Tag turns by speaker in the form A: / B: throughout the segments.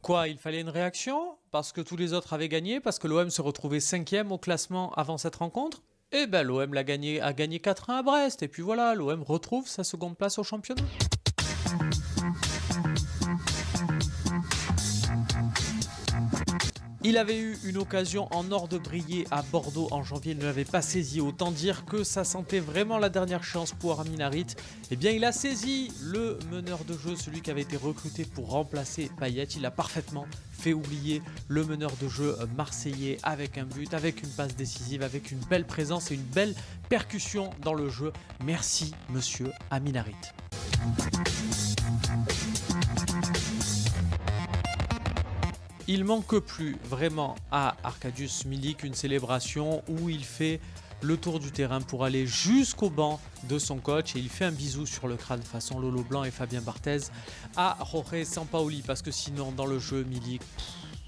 A: Quoi, il fallait une réaction? Parce que tous les autres avaient gagné? Parce que l'OM se retrouvait 5e au classement avant cette rencontre? Eh ben l'OM a gagné 4-1 à Brest. Et puis voilà, l'OM retrouve sa seconde place au championnat. Il avait eu une occasion en or de briller à Bordeaux en janvier, il ne l'avait pas saisi. Autant dire que ça sentait vraiment la dernière chance pour Amin Harit. Eh bien, il a saisi le meneur de jeu, celui qui avait été recruté pour remplacer Payet. Il a parfaitement fait oublier le meneur de jeu marseillais avec un but, avec une passe décisive, avec une belle présence et une belle percussion dans le jeu. Merci, monsieur Amin Harit. Il manque plus vraiment à Arkadiusz Milik une célébration où il fait le tour du terrain pour aller jusqu'au banc de son coach et il fait un bisou sur le crâne façon Lolo Blanc et Fabien Barthez à Jorge Sampaoli parce que sinon dans le jeu Milik,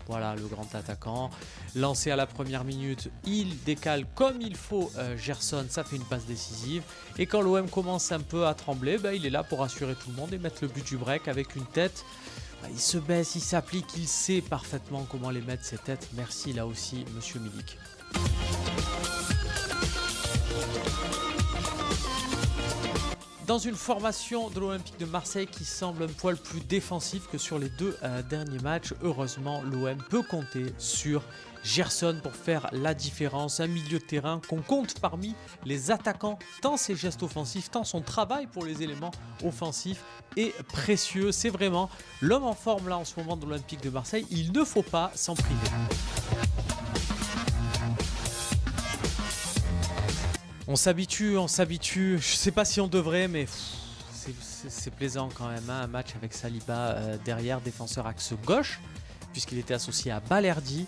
A: voilà le grand attaquant, lancé à la première minute, il décale comme il faut Gerson, ça fait une passe décisive et quand l'OM commence un peu à trembler, il est là pour assurer tout le monde et mettre le but du break avec une tête. Il se baisse, il s'applique, il sait parfaitement comment les mettre ses têtes. Merci là aussi, monsieur Milik. Dans une formation de l'Olympique de Marseille qui semble un poil plus défensif que sur les deux derniers matchs, heureusement l'OM peut compter sur Gerson pour faire la différence. Un milieu de terrain qu'on compte parmi les attaquants, tant ses gestes offensifs, tant son travail pour les éléments offensifs est précieux. C'est vraiment l'homme en forme là en ce moment de l'Olympique de Marseille. Il ne faut pas s'en priver. On s'habitue, je sais pas si on devrait, mais c'est plaisant quand même, hein, un match avec Saliba derrière, défenseur axe gauche, puisqu'il était associé à Balerdi.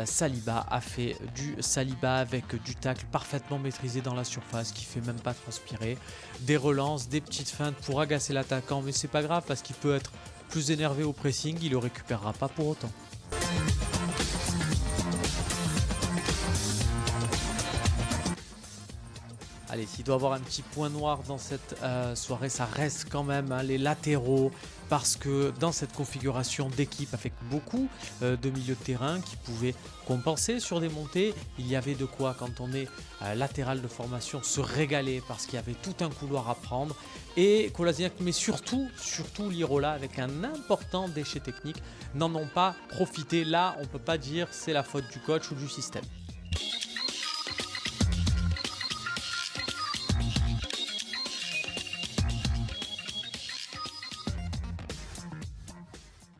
A: Saliba a fait du Saliba avec du tacle parfaitement maîtrisé dans la surface, qui fait même pas transpirer. Des relances, des petites feintes pour agacer l'attaquant, mais c'est pas grave parce qu'il peut être plus énervé au pressing, il le récupérera pas pour autant. Allez, s'il doit y avoir un petit point noir dans cette soirée, ça reste quand même les latéraux, parce que dans cette configuration d'équipe avec beaucoup de milieux de terrain qui pouvaient compenser sur des montées, il y avait de quoi, quand on est latéral de formation, se régaler parce qu'il y avait tout un couloir à prendre. Et Kolasinac, mais surtout Lirola, avec un important déchet technique, n'en ont pas profité. Là, on ne peut pas dire c'est la faute du coach ou du système.